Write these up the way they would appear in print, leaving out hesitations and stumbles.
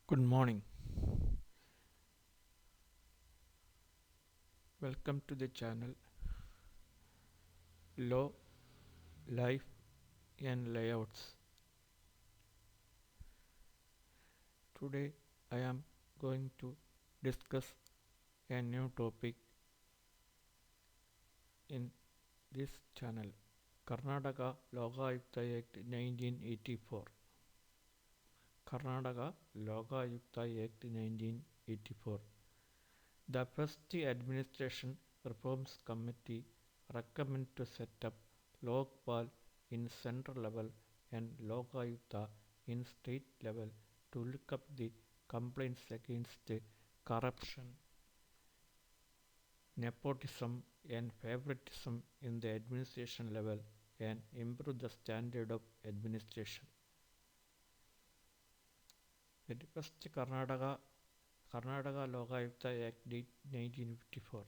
Good morning. Welcome to the channel Law, Life and Layouts. Today I am going to discuss a new topic in this channel Karnataka Lokayukta Act 1984. Karnataka Lokayukta Act 1984. The first Administration Reforms Committee recommend to set up Lokpal in central level and Lokayukta in state level to look up the complaints against corruption, nepotism and favoritism in the administration level and improve the standard of administration. The first Karnataka Lokayukta Act 1954.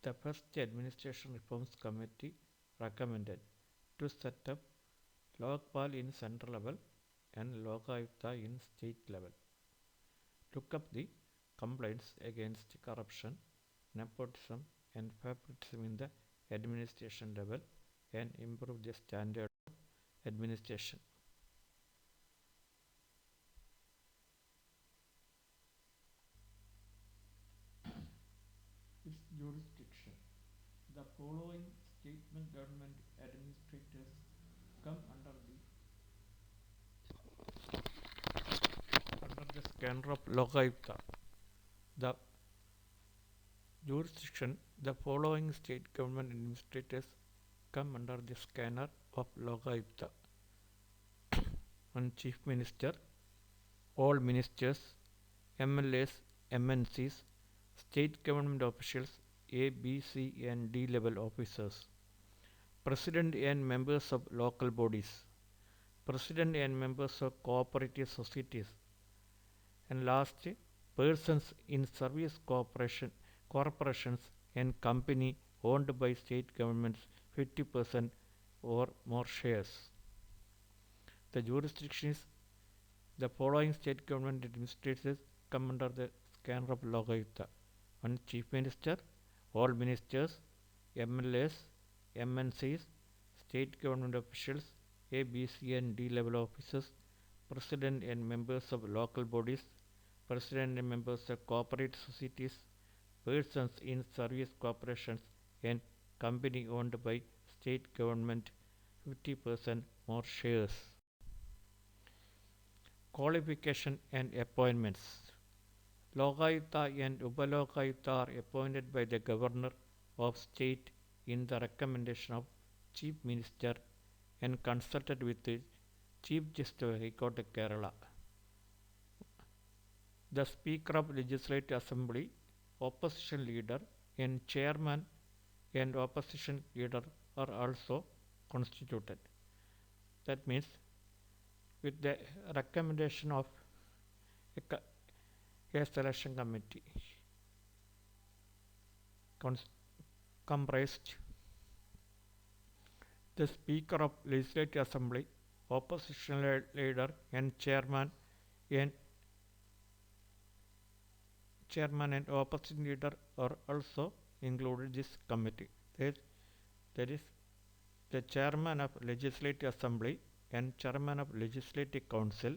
The first Administration Reforms Committee recommended to set up Lokpal in central level and Lokayukta in state level. Look up the complaints against corruption, nepotism and favoritism in the administration level and improve the standard of administration. Its jurisdiction. The following statement government administrators come under the scanner of Lokayukta. The jurisdiction. The following state government administrators come under the scanner of Lokayukta. One Chief Minister, all ministers, MLAs, MNCs, state government officials, A, B, C and D level officers, President and members of local bodies, President and members of cooperative societies, and last, persons in service corporations and company owned by state governments 50% or more shares. The jurisdiction is the following state government administrators come under the scanner of Lokayukta. One Chief Minister, all ministers, MLAs, MNCs, state government officials, A, B, C and D level officers, President and members of local bodies, President and members of cooperative societies, persons in service corporations and company owned by state government 50% more shares. Qualification and appointments. Lokayukta and Upalokayukta are appointed by the Governor of State in the recommendation of Chief Minister and consulted with the Chief Justice of High Court of Kerala. The Speaker of Legislative Assembly, Opposition Leader and Chairman and Opposition Leader are also constituted. That means with the recommendation of a selection committee comprised the Speaker of Legislative Assembly, Opposition Leader and Chairman and Opposition Leader are also included in this committee. That is the Chairman of Legislative Assembly and Chairman of Legislative Council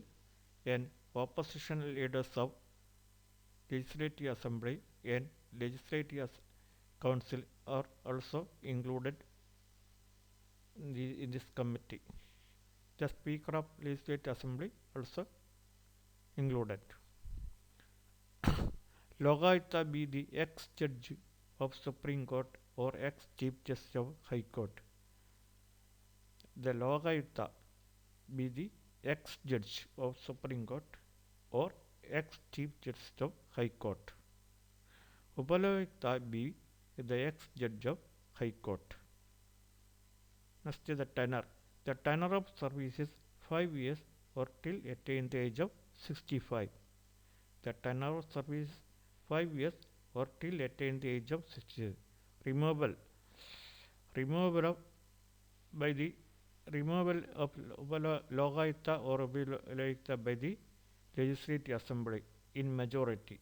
and Opposition Leaders of Legislative Assembly and Legislative Council are also included in this committee. The Speaker of Legislative Assembly also included. Lokayukta be the ex-judge of Supreme Court or ex-Chief Justice of High Court. The Lokayukta be the ex-judge of Supreme Court or ex-Chief Justice of High Court. Upalokayukta be the ex-judge of High Court. Next is the tenure. The tenure of service is 5 years or till attain the age of 65. The tenure of service is 5 years or till attain the age of 60. Removal of Lokayukta or Upalokayukta by the legislative assembly in majority.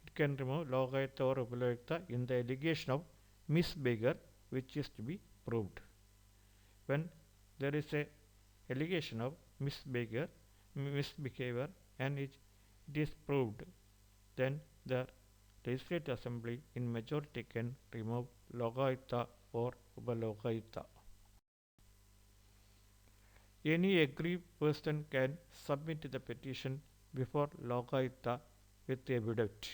It can remove Lokayukta or Upaloyukta in the allegation of misbehavior which is to be proved. When there is a allegation of misbehavior and it is proved, then the legislative assembly in majority can remove Lokayukta or Upalokayukta. Any aggrieved person can submit the petition before Lokayukta with evidence.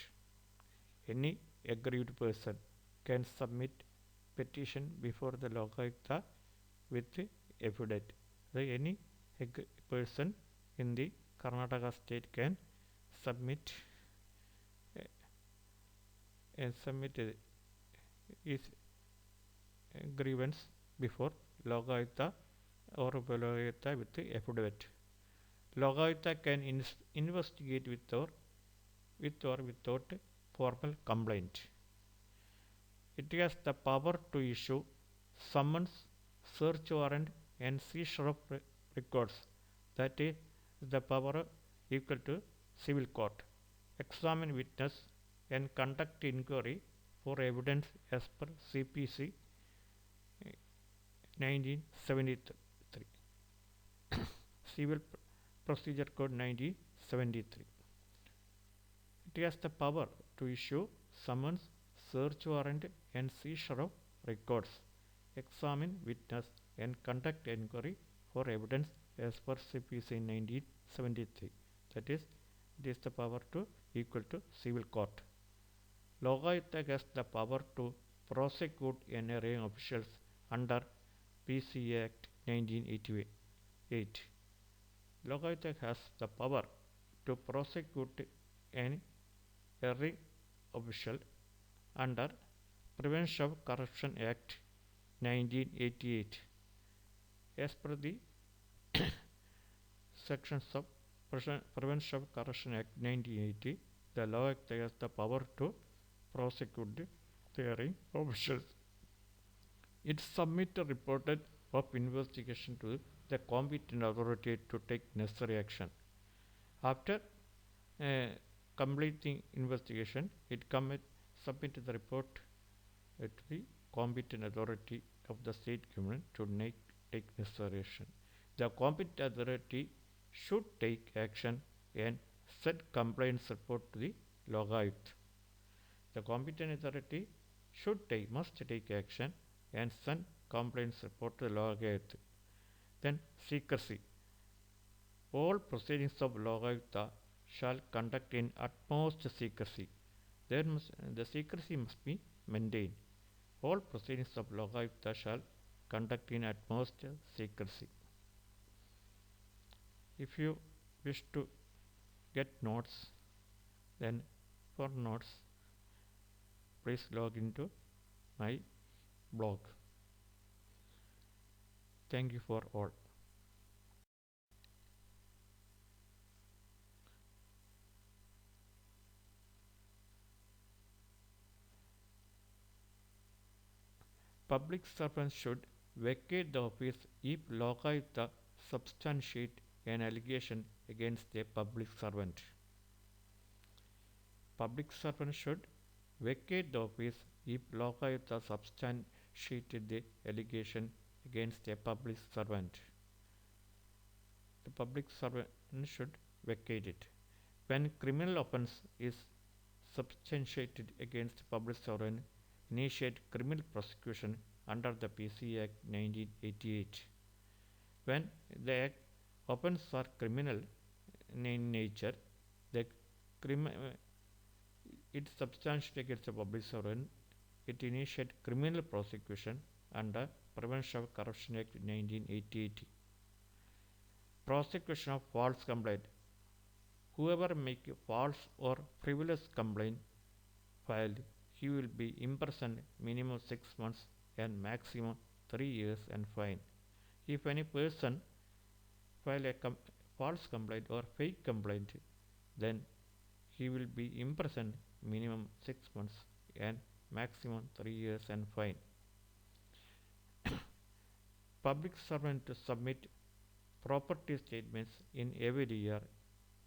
Any aggrieved person can submit petition before the Lokayukta with evidence. So any person in the Karnataka state can submit his grievance before Lokayukta or Upalokayukta with affidavit. Lokayukta can investigate with or without formal complaint. It has the power to issue summons, search warrant, and seizure of records. That is the power equal to civil court. Examine witness and conduct inquiry for evidence as per CPC 1973. Civil Procedure Code 1973. It has the power to issue summons, search warrant, and seizure of records, examine witness, and conduct inquiry for evidence as per CPC 1973. That is, it is the power to equal to civil court. Lokayukta has the power to prosecute NRA officials under PC Act 1988. Lokayukta has the power to prosecute an erring official under Prevention of Corruption Act 1988. As per the sections of Prevention of Corruption Act 1980, the Lokayukta has the power to prosecute the erring officials. It submits a report of investigation to the competent authority to take necessary action. After completing investigation, it submit the report to the competent authority of the state government to take necessary action. The competent authority should take action and send complaints report to the Lokayukta. The competent authority must take action and send complaints report to the Lokayukta. Then secrecy. All proceedings of Lokayukta shall conduct in utmost secrecy. The secrecy must be maintained. All proceedings of Lokayukta shall conduct in utmost secrecy. If you wish to get notes, then for notes, please log into my blog. Thank you for all. Public servants should vacate the office if Lokayukta substantiate an allegation against a public servant. Public servants should vacate the office if Lokayukta substantiated the allegation against a public servant. The public servant should vacate it. When criminal offence is substantiated against a public servant, initiate criminal prosecution under the PC Act 1988. When the offences are criminal in nature, it substantiated against a public servant, it initiate criminal prosecution under Prevention of Corruption Act 1988. Prosecution of false complaint. Whoever make a false or frivolous complaint filed, he will be imprisoned minimum 6 months and maximum 3 years and fine. If any person file a false complaint or fake complaint, then he will be imprisoned minimum 6 months and maximum 3 years and fine. Public servant to submit property statements in every year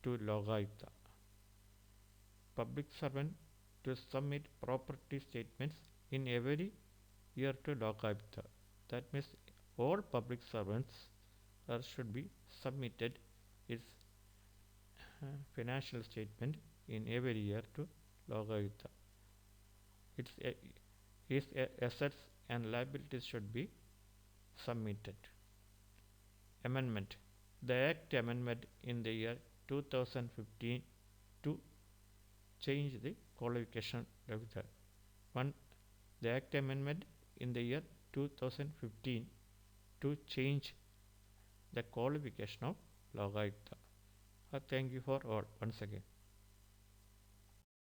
to Lokayukta. Public servant to submit property statements in every year to Lokayukta. That means all public servants should be submitted its financial statement in every year to Lokayukta. Its, its assets and liabilities should be submitted. Amendment. The Act amendment in the year 2015 to change the qualification of the one. The Act amendment in the year 2015 to change the qualification of Lokayukta. Thank you for all once again.